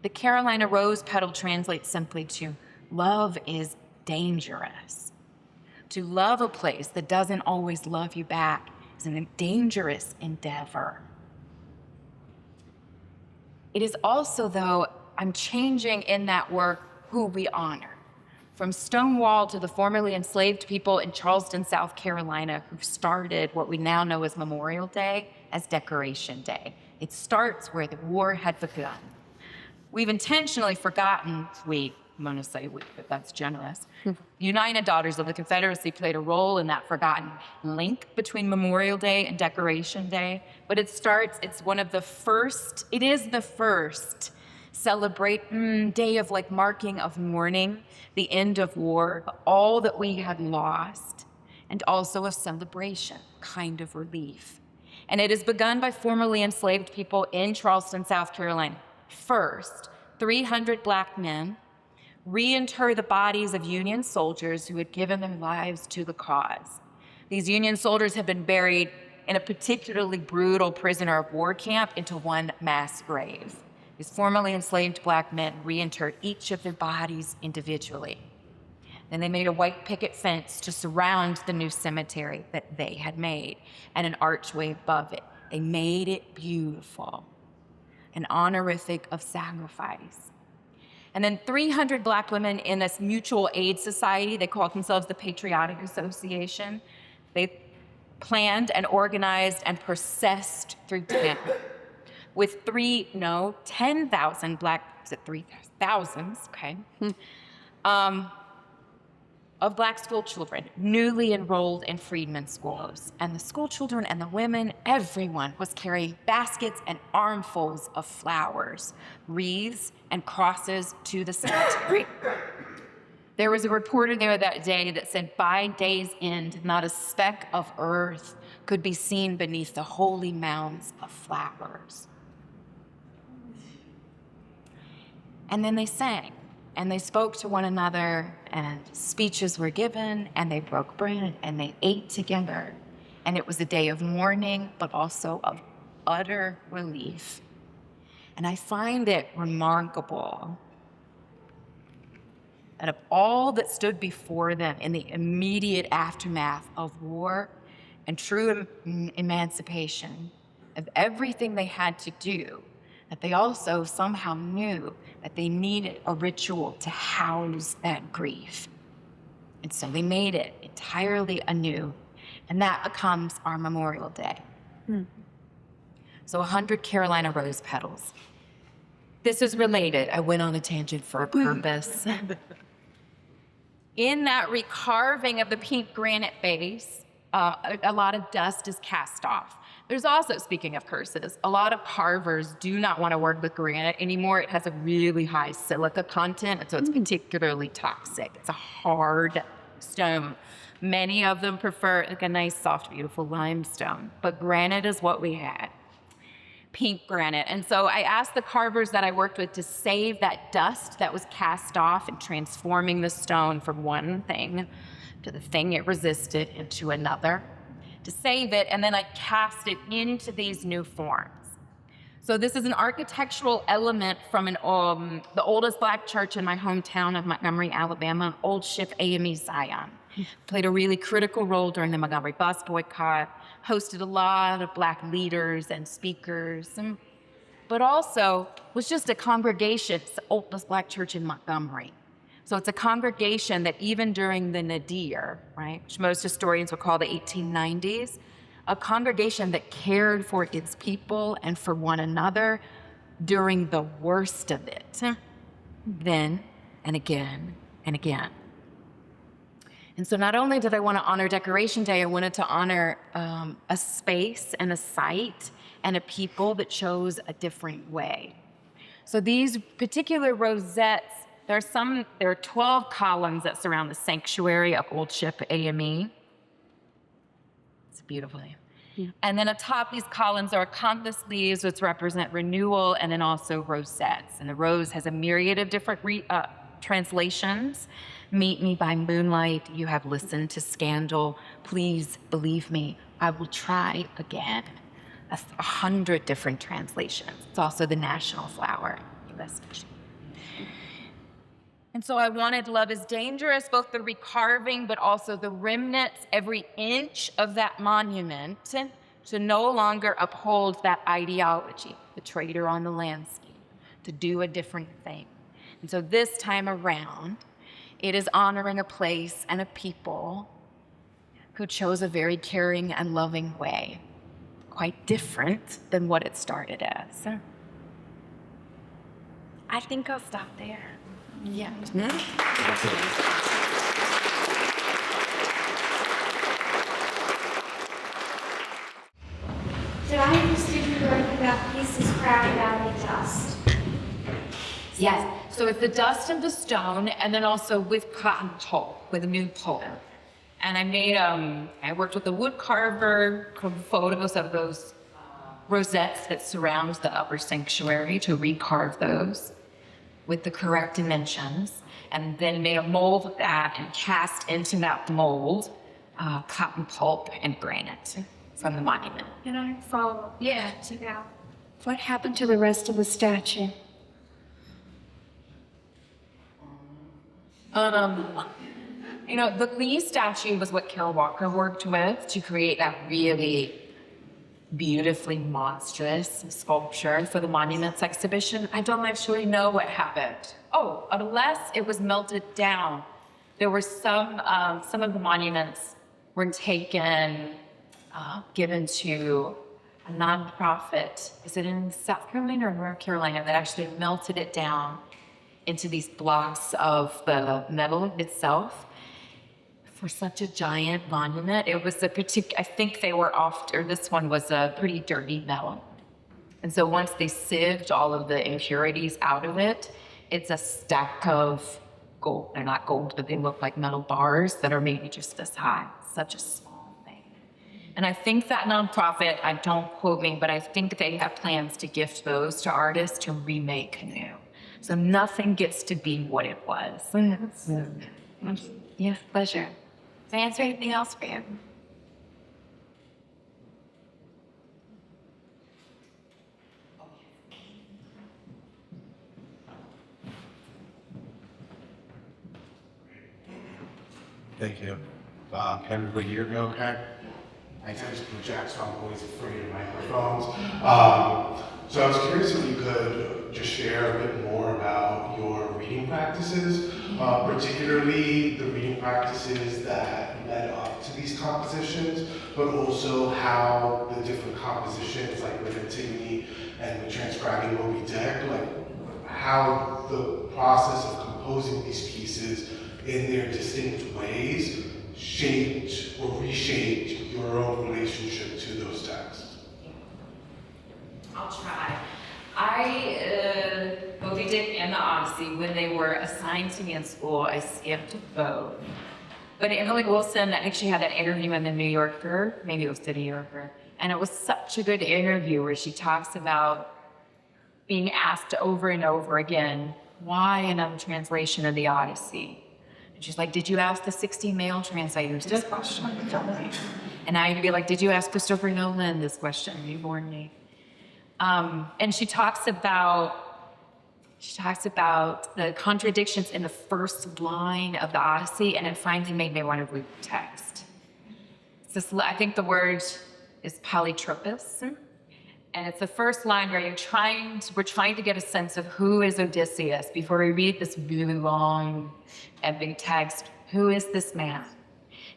S2: The Carolina rose petal translates simply to love is dangerous. To love a place that doesn't always love you back is a dangerous endeavor. It is also, though, I'm changing in that work who we honor. From Stonewall to the formerly enslaved people in Charleston, South Carolina, who started what we now know as Memorial Day as Decoration Day. It starts where the war had begun. We've intentionally forgotten, I'm going to say we, but that's generous. United Daughters of the Confederacy played a role in that forgotten link between Memorial Day and Decoration Day. But it's one of the first, it is the first day of marking of mourning, the end of war, all that we had lost, and also a celebration, kind of relief. And it is begun by formerly enslaved people in Charleston, South Carolina. First, 300 Black men reinter the bodies of Union soldiers who had given their lives to the cause. These Union soldiers had been buried in a particularly brutal prisoner of war camp into one mass grave. These formerly enslaved Black men reinterred each of their bodies individually. Then they made a white picket fence to surround the new cemetery that they had made and an archway above it. They made it beautiful, an honorific of sacrifice. And then 300 Black women in this mutual aid society, they called themselves the Patriotic Association. They planned and organized and processed through town with 10,000 Black, is it 3,000s, okay, of Black school children newly enrolled in freedmen's schools. And the school children and the women, everyone was carrying baskets and armfuls of flowers, wreaths, and crosses to the cemetery. There was a reporter there that day that said, by day's end, not a speck of earth could be seen beneath the holy mounds of flowers. And then they sang, and they spoke to one another, and speeches were given, and they broke bread, and they ate together. And it was a day of mourning, but also of utter relief. And I find it remarkable that of all that stood before them in the immediate aftermath of war and true emancipation, of everything they had to do, that they also somehow knew that they needed a ritual to house that grief. And so they made it entirely anew, and that becomes our Memorial Day. So 100 Carolina rose petals. This is related. I went on a tangent for a purpose. In that recarving of the pink granite base, a lot of dust is cast off. There's also, speaking of curses, a lot of carvers do not want to work with granite anymore. It has a really high silica content, and so it's particularly toxic. It's a hard stone. Many of them prefer like a nice, soft, beautiful limestone, but granite is what we had. Pink granite. And so I asked the carvers that I worked with to save that dust that was cast off and transforming the stone from one thing to the thing it resisted into another, to save it, and then I cast it into these new forms. So this is an architectural element from the oldest Black church in my hometown of Montgomery, Alabama, Old Ship AME Zion. Played a really critical role during the Montgomery bus boycott, hosted a lot of Black leaders and speakers, but also was just a congregation. It's the oldest Black church in Montgomery. So it's a congregation that even during the nadir, right, which most historians would call the 1890s, a congregation that cared for its people and for one another during the worst of it, then and again and again. And so not only did I want to honor Decoration Day, I wanted to honor a space and a site and a people that chose a different way. So these particular rosettes, there are 12 columns that surround the sanctuary of Old Ship AME. It's beautiful. Yeah. And then atop these columns are compass leaves, which represent renewal, and then also rosettes. And the rose has a myriad of different translations. Meet me by moonlight, you have listened to scandal. Please believe me, I will try again. 100 different translations. It's also the national flower. And so I wanted Love is Dangerous, both the recarving, but also the remnants, every inch of that monument, to no longer uphold that ideology, the traitor on the landscape, to do a different thing. And so this time around, it is honoring a place and a people who chose a very caring and loving way, quite different than what it started as. I think I'll stop there. Yeah.
S3: Did I understand you correctly that piece is crafted out of dust?
S2: Yes. So it's the dust and the stone, and then also with cotton pulp, with a new pulp. And I worked with a wood carver, photos of those rosettes that surround the upper sanctuary to recarve those with the correct dimensions, and then made a mold of that and cast into that mold cotton pulp and granite from the monument.
S3: Can I follow?
S2: Yeah.
S3: What happened to the rest of the statue?
S2: The Lee statue was what Carol Walker worked with to create that really beautifully monstrous sculpture for the monuments exhibition. I don't actually know what happened. Oh, unless it was melted down. There were some of the monuments were taken, given to a nonprofit. Is it in South Carolina or North Carolina that actually melted it down into these blocks of the metal itself? For such a giant monument, it was I think they were this one was a pretty dirty metal. And so once they sieved all of the impurities out of it, it's a stack of gold. They're not gold, but they look like metal bars that are maybe just this high. Such a small thing. And I think that nonprofit, don't quote me, but I think they have plans to gift those to artists to remake new. So nothing gets to be what it was. Yes, pleasure. Can I answer anything else for you?
S4: Thank you. Everybody hear me okay? I tend to project, so I'm always afraid of microphones. So I was curious if you could just share a bit more about your reading practices, particularly the reading practices that led up to these compositions, but also how the different compositions, like with Antigone and with transcribing Moby Dick, like how the process of composing these pieces in their distinct ways shaped or reshaped your own relationship to those texts.
S5: I'll try. Moby Dick and the Odyssey, when they were assigned to me in school, I skipped both. But Emily Wilson actually had an interview in the New Yorker, maybe it was the New Yorker, and it was such a good interview where she talks about being asked over and over again, why another translation of the Odyssey? And she's like, did you ask the 60 male translators this question? And I'd be like, did you ask Christopher Nolan this question? You warned me. And she talks about the contradictions in the first line of the Odyssey, and it finally made me want to read the text. I think the word is polytropous, and it's the first line where we're trying to get a sense of who is Odysseus before we read this really long and big text. Who is this man?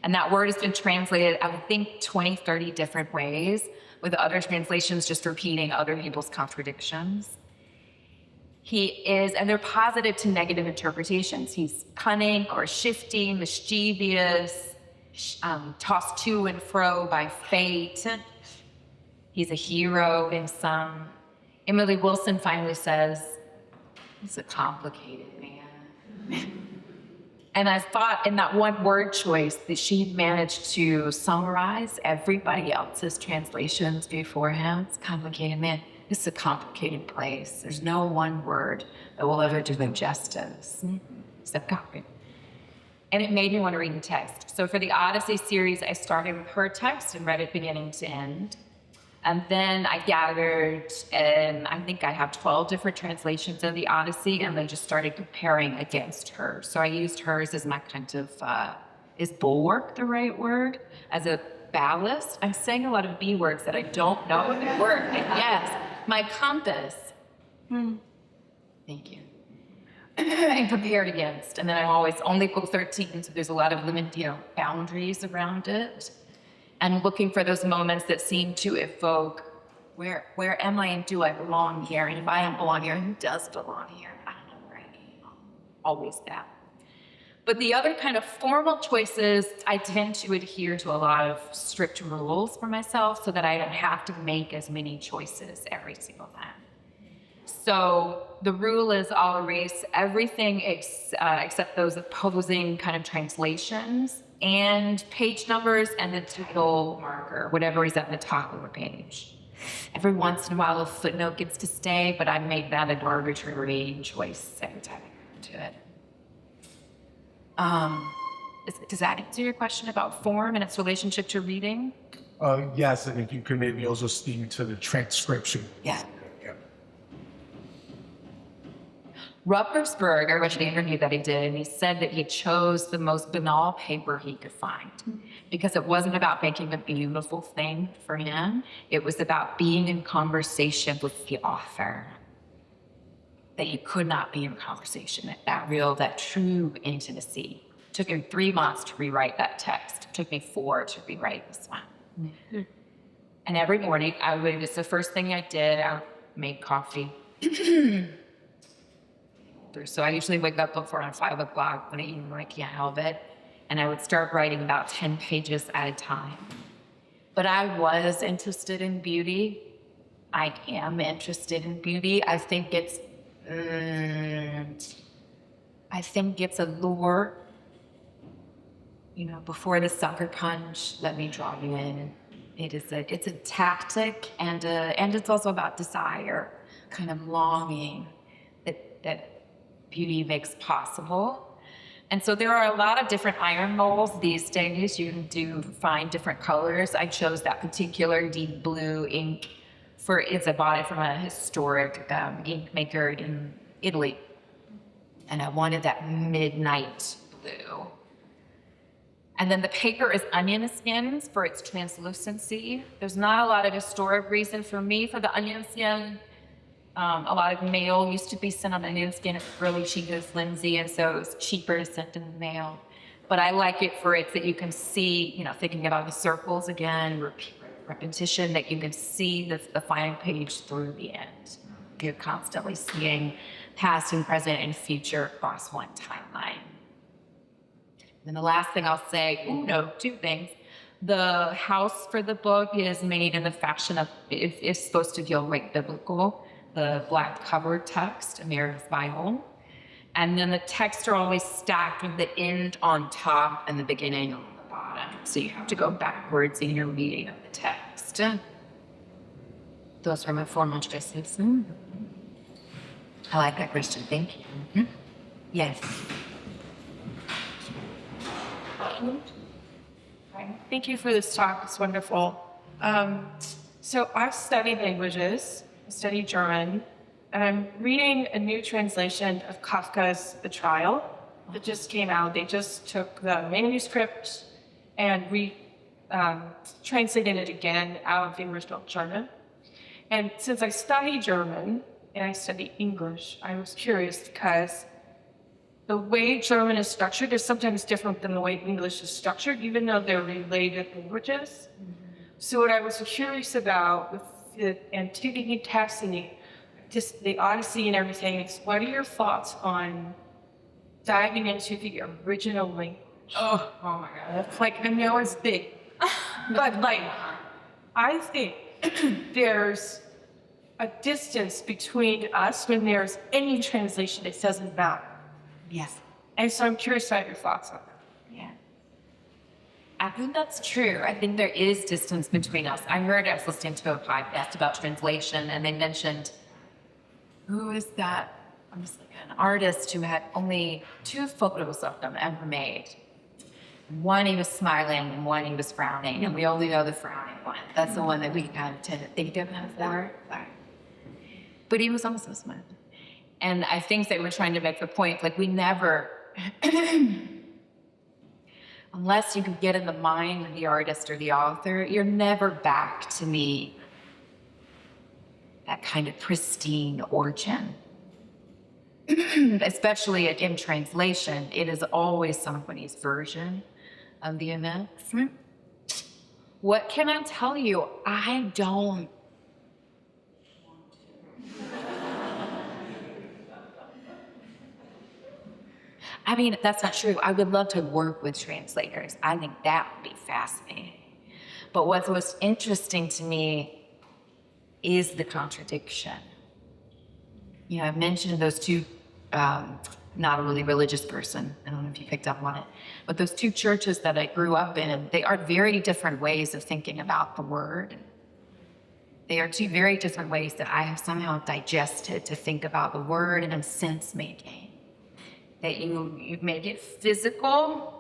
S5: And that word has been translated, I would think, 20, 30 different ways, with other translations just repeating other people's contradictions. He is, and they're positive to negative interpretations. He's cunning or shifty, mischievous, tossed to and fro by fate. He's a hero in some. Emily Wilson finally says, he's a complicated man. And I thought in that one word choice that she managed to summarize everybody else's translations before him. It's a complicated man. It's a complicated place. There's no one word that will ever do them justice. Except copy. And it made me want to read the text. So for the Odyssey series, I started with her text and read it beginning to end. And then I gathered, and I think I have 12 different translations of the Odyssey, and then just started comparing against hers. So I used hers as my kind of, is bulwark the right word? As a ballast? I'm saying a lot of B words that I don't know if they work. And yes, my compass. Thank you. And compared against. And then I'm always only book 13, so there's a lot of boundaries around it. And looking for those moments that seem to evoke, where am I and do I belong here? And if I don't belong here, who does belong here? I don't know where I am. Always that. But the other kind of formal choices, I tend to adhere to a lot of strict rules for myself so that I don't have to make as many choices every single time. So the rule is I'll erase everything except those opposing kind of translations and page numbers and the title marker, whatever is at the top of the page. Every once in a while, a footnote gets to stay, but I make that an arbitrary choice every time I go to it. Does that answer your question about form and its relationship to reading?
S4: Yes, and if you could maybe also speak to the transcription.
S5: Yeah. Ruppersberg, I read an interview that he did, and he said that he chose the most banal paper he could find because it wasn't about making a beautiful thing for him. It was about being in conversation with the author. That you could not be in conversation, that true intimacy. It took him 3 months to rewrite that text. It took me 4 to rewrite this one. And every morning, it's the first thing I did. I made coffee. So I usually wake up before 5 o'clock when I can't help it. And I would start writing about 10 pages at a time. But I was interested in beauty. I am interested in beauty. I think it's a lure. Before the sucker punch, let me draw you in. It's a tactic, and it's also about desire, kind of longing that beauty makes possible. And so there are a lot of different iron molds these days. You can find different colors. I chose that particular deep blue ink I bought it from a historic ink maker in Italy. And I wanted that midnight blue. And then the paper is onion skins for its translucency. There's not a lot of historic reason for me for the onion skin. A lot of mail used to be sent on onion skin. It's really cheap, it's flimsy, and so it was cheaper to send in the mail. But I like it for it that you can see, thinking about the circles again, repetition, that you can see the final page through the end. You're constantly seeing past and present and future across one timeline. And then the last thing I'll say, 2 things. The house for the book is made in the fashion of, it's supposed to feel like biblical. The black covered text, America's Bible. And then the texts are always stacked with the end on top and the beginning on the bottom. So you have to go backwards in your reading of the text. Those are my formal choices. I like that question. Thank you. Yes.
S6: Thank you for this talk. It's wonderful. So I've studied languages, I studied German, and I'm reading a new translation of Kafka's The Trial that just came out. They just took the manuscript and translated it again out of the original German. And since I study German and I study English, I was curious because the way German is structured is sometimes different than the way English is structured, even though they're related languages. So what I was curious about with the Antigone text and the Odyssey and everything is, what are your thoughts on diving into the original language? Oh my God. It's like, I know it's big, but like, I think there's a distance between us when there's any translation that doesn't matter.
S5: Yes.
S6: And so I'm curious about your thoughts on that.
S5: Yeah. I think that's true. I think there is distance between us. I was listening to a podcast about translation, and they mentioned, who is that? I'm just like an artist who had only 2 photos of them ever made. One he was smiling and one he was frowning, and we only know the frowning one. That's the one that we kind of tend to think of him for. But he was also smiling. And I think they were trying to make the point, like, we never, unless you can get in the mind of the artist or the author, you're never back to that kind of pristine origin. Especially in translation, it is always somebody's version of the events. What can I tell you? I don't. I mean, that's not true. I would love to work with translators. I think that would be fascinating. But what's most interesting to me is the contradiction. You know, I've mentioned those 2, not a really religious person. I don't know if you picked up on it. But those 2 churches that I grew up in, they are very different ways of thinking about the word. They are 2 very different ways that I have somehow digested to think about the word and sense making. That you make it physical,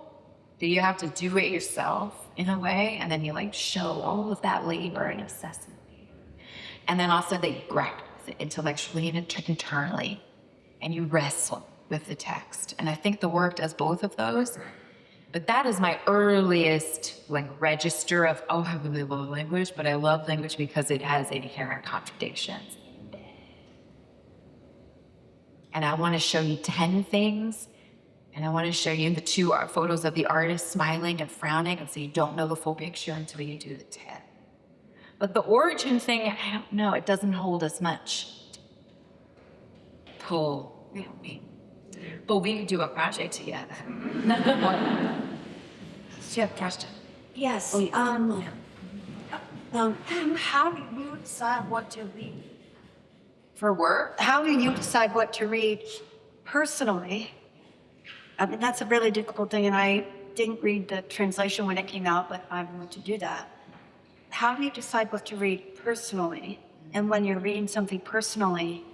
S5: that you have to do it yourself in a way, and then you like show all of that labor and necessity. And then also that you grapple with it intellectually and internally, and you wrestle with the text. And I think the work does both of those. But that is my earliest like register of, oh, I really love language, but I love language because it has inherent contradictions. And I want to show you 10 things, and I want to show you the 2 photos of the artist smiling and frowning, and so you don't know the full picture until you do the 10. But the origin thing, I don't know, it doesn't hold as much pull. But we can do a project together. Do you have a question?
S3: Yes. How do you decide what to read?
S5: For work?
S3: How do you decide what to read personally? I mean, that's a really difficult thing, and I didn't read the translation when it came out, but I want to do that. How do you decide what to read personally? And when you're reading something personally,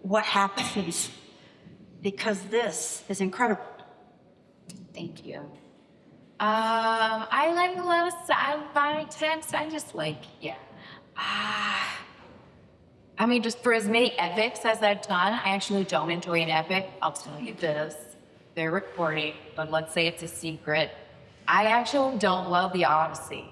S3: what happens? Because this is incredible.
S5: Thank you. I like a lot of sci-fi text. I just like, yeah. I mean, just for as many epics as I've done, I actually don't enjoy an epic. I'll tell you this. They're recording, but let's say it's a secret. I actually don't love the Odyssey.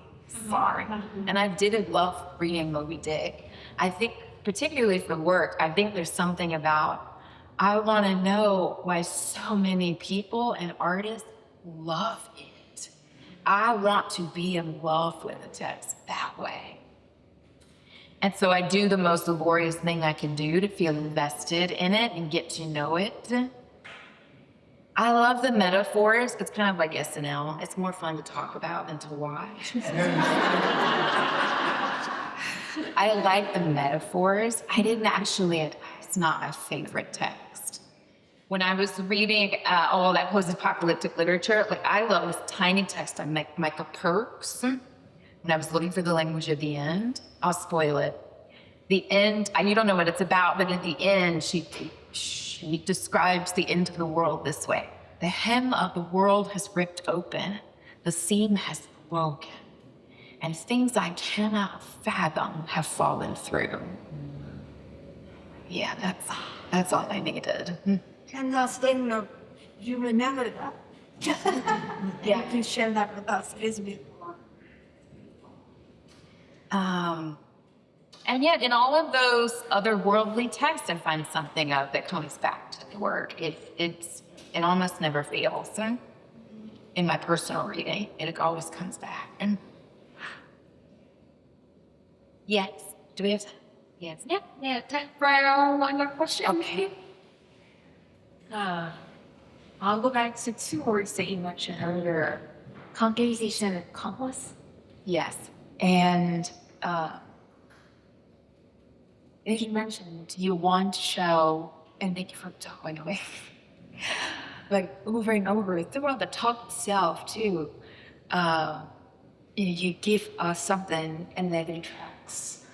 S5: Sorry. And I didn't love reading Moby Dick. I think, particularly for work, I think there's something about, I want to know why so many people and artists love it. I want to be in love with the text that way. And so I do the most laborious thing I can do to feel invested in it and get to know it. I love the metaphors. It's kind of like SNL. It's more fun to talk about than to watch. I like the metaphors. I didn't actually, it's not my favorite text. When I was reading all that post-apocalyptic literature, like I love this tiny text by Micah Perks. When I was looking for the language of the end, I'll spoil it. The end, and you don't know what it's about, but at the end, she describes the end of the world this way. The hem of the world has ripped open. The seam has broken. And things I cannot fathom have fallen through. Yeah, that's all I needed.
S3: And last thing, you remember that. Yeah, please share that with us. It is beautiful.
S5: And yet, in all of those otherworldly texts, I find something of that comes back to the word. It almost never fails. In my personal reading, it always comes back. And yes, do we have time? Yes.
S6: Yeah, time for one more question.
S5: Okay.
S6: I'll go back to two words that you mentioned earlier. Congregation and compass.
S5: Yes.
S6: And you mentioned you want to show, and thank you for talking away, like over and over throughout the talk itself too. You give us something and then it tracks.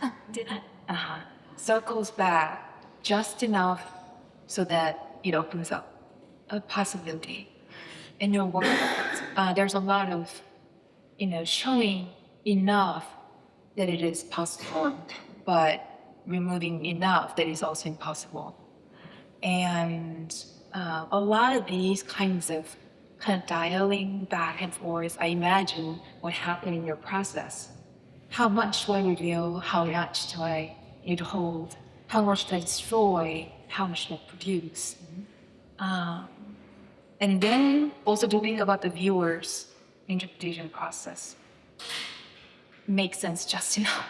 S6: Circles back just enough so that it opens up a possibility. In your work, there's a lot of, showing enough that it is possible, but removing enough that is also impossible. And a lot of these kinds of dialing back and forth, I imagine what happened in your process. How much do I reveal? How much do I need to hold? How much do I destroy? How much do I produce? And then also to think about the viewer's interpretation process. Makes sense just enough,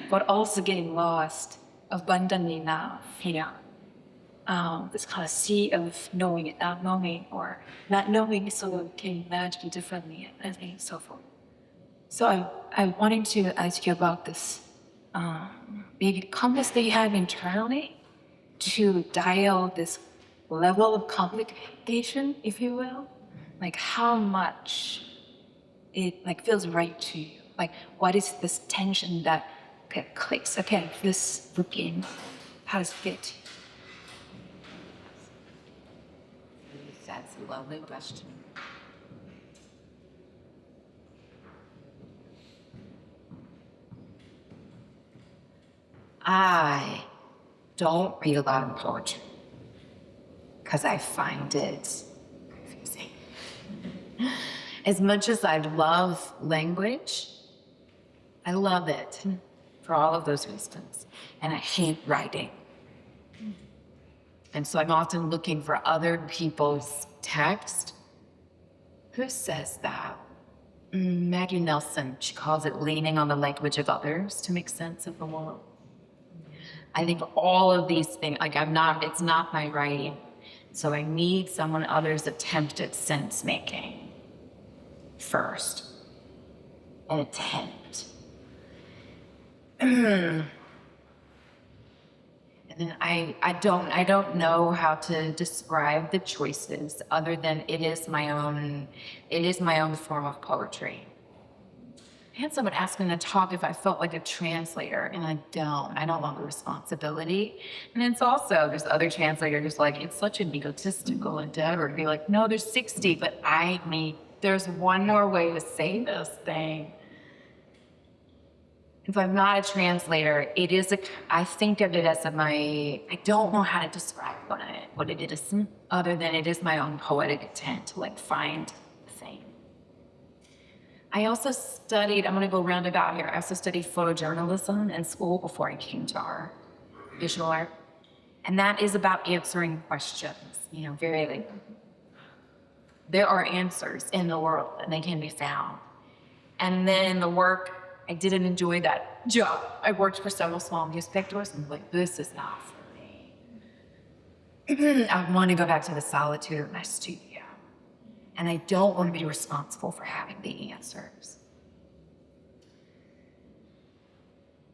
S6: but also getting lost abundantly enough, this kind of sea of knowing and not knowing, or not knowing so that we can imagine differently, and so forth. So I wanted to ask you about this maybe compass that you have internally to dial this level of complication, if you will, like how much it feels right to you. Like what is this tension that clicks? Okay, this booking has fit.
S5: That's a lovely question. I don't read a lot of poetry because I find it confusing. As much as I love language, I love it for all of those reasons, and I hate writing. And so I'm often looking for other people's text. Who says that? Maggie Nelson, she calls it leaning on the language of others to make sense of the world. I think all of these things, it's not my writing. So I need someone other's attempt at sense making first. An attempt. And then I don't know how to describe the choices other than it is my own form of poetry. I had someone ask me in a talk if I felt like a translator, and I don't want the responsibility. And it's also, there's other translators like, it's such an egotistical endeavor to be like, no, there's 60, but there's one more way to say this thing. If I'm not a translator, I think of it as I don't know how to describe what it is, other than it is my own poetic intent to find the thing. I also studied, I'm gonna go roundabout here, I also studied photojournalism in school before I came to art, visual art. And that is about answering questions, there are answers in the world and they can be found. And then in the work, I didn't enjoy that job. I worked for several small newspapers and this is not for I want to go back to the solitude of my studio. And I don't want to be responsible for having the answers.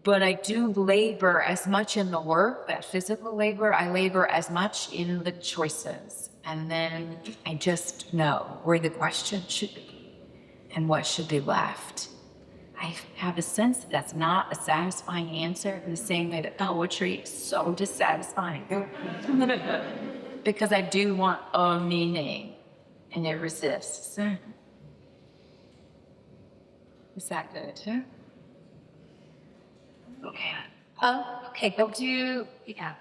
S5: But I do labor as much in the work, that physical labor, I labor as much in the choices. And then I just know where the question should be and what should be left. I have a sense that that's not a satisfying answer in the same way that poetry is so dissatisfying. Because I do want a meaning, and it resists. Is that good? Okay.
S7: Okay, we'll do, yeah.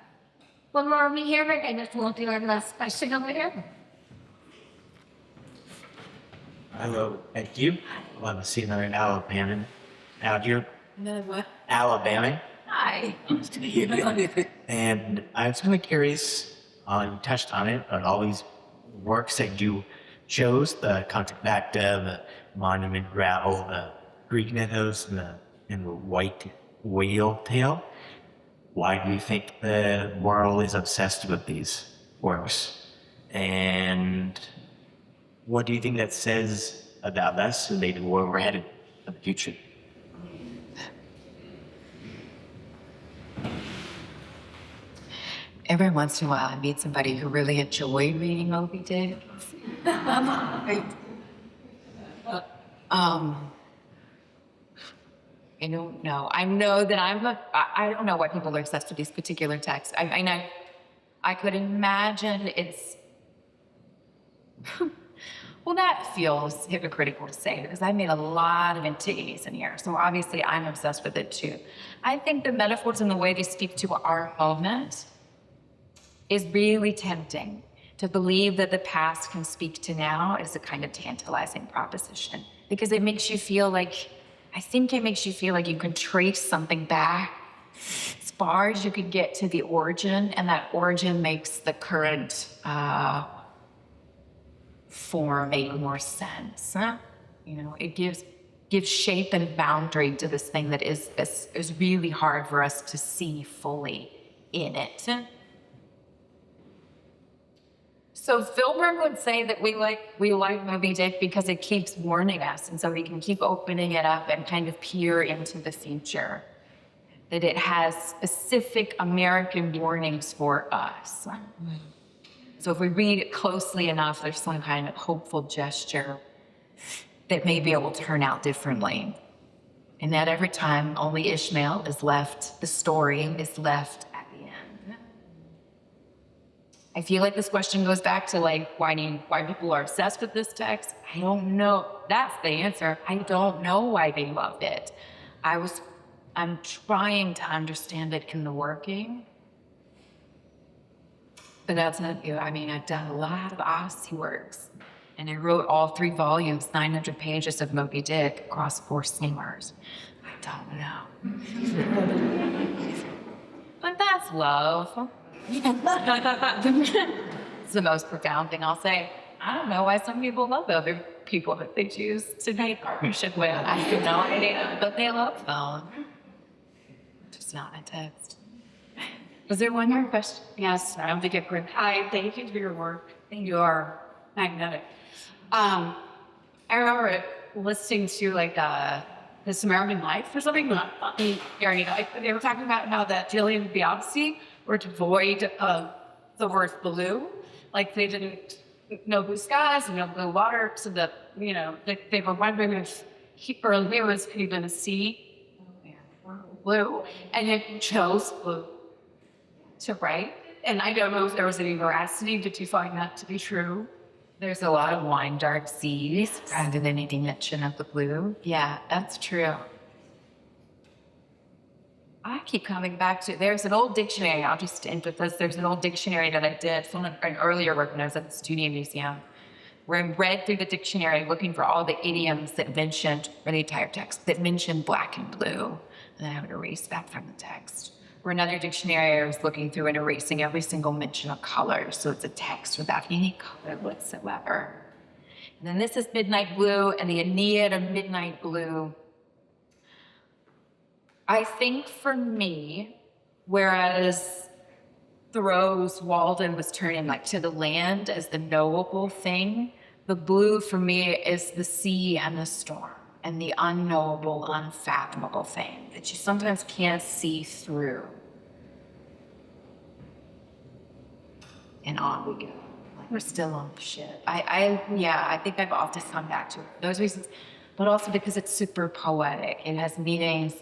S7: One more over here, and then we'll do our last question over here.
S8: Hello, thank you. Love to see another Alabama out here.
S5: Another what?
S8: Alabama.
S5: Hi.
S8: And I was kind of curious, you touched on it, but all these works that you chose, the Contacta, the Monument Gravel, the Greek mythos, and the white whale tail. Why do you think the world is obsessed with these works? And what do you think that says about us and maybe where we're headed in the future?
S5: Every once in a while, I meet somebody who really enjoyed reading Moby Dick. I don't know. I know that I don't know why people are obsessed with these particular texts. I could imagine it's, well, that feels hypocritical to say because I made a lot of antiquities in here. So obviously I'm obsessed with it too. I think the metaphors and the way they speak to our moment is really tempting. To believe that the past can speak to now is a kind of tantalizing proposition because it makes you feel like, I think it makes you feel like you can trace something back as far as you could get to the origin, and that origin makes the current form make more sense. Huh? You know, it gives shape and boundary to this thing that is really hard for us to see fully in it. So Filbert would say that we like Moby Dick because it keeps warning us, and so we can keep opening it up and kind of peer into the future. That it has specific American warnings for us. So if we read it closely enough, there's some kind of hopeful gesture that may be able to turn out differently. And that every time only Ishmael is left, the story is left at the end. I feel like this question goes back to like why people are obsessed with this text. I don't know. That's the answer. I don't know why they loved it. I'm trying to understand it in the working. But that's not you. I mean, I've done a lot of Odyssey works. And I wrote all 3 volumes, 900 pages of Moby Dick across 4 steamers. I don't know. But that's love. It's the most profound thing I'll say. I don't know why some people love other people that they choose to be in partnership with. I have no idea, but they love them. Just not a text. Was there one more question?
S7: Yes, I don't think it could. Hi, thank you for your work. You are magnetic. I remember listening to like This American Life or something. They were talking about how that Jillian and Beyonce were devoid of the word blue. Like they didn't know blue skies and no blue water, so that they were wondering if he or Lewis could even see blue, and it chose blue to write. And I don't know if there was any veracity. Did you find that to be true?
S5: There's a lot of wine dark seas rather than any mention of the blue. Yeah, that's true. I keep coming back to, there's an old dictionary, I'll just end with this. There's an old dictionary that I did from an earlier work when I was at the Studio Museum, where I read through the dictionary looking for all the idioms that mentioned, or the entire text, that mentioned black and blue. And then I would erase that from the text. Or another dictionary, I was looking through and erasing every single mention of color. So it's a text without any color whatsoever. And then this is Midnight Blue and the Aeneid of Midnight Blue. I think for me, whereas Thoreau's Walden was turning like to the land as the knowable thing. The blue for me is the sea and the storm and the unknowable, unfathomable thing that you sometimes can't see through. And on we go. Like we're still on the ship. I think I've often come back to it for those reasons, but also because it's super poetic. It has meanings.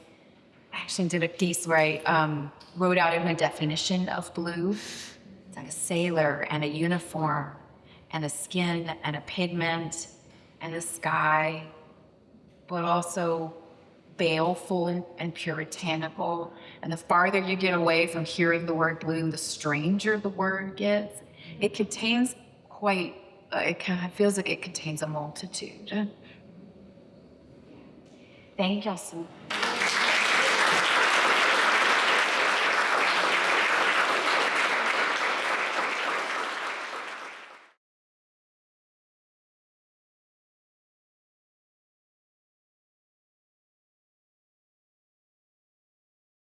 S5: I actually did a piece where I wrote out a definition of blue. It's like a sailor and a uniform and a skin and a pigment and a sky, but also baleful and puritanical. And the farther you get away from hearing the word blue, the stranger the word gets. It contains it kind of feels like it contains a multitude. Thank y'all so much.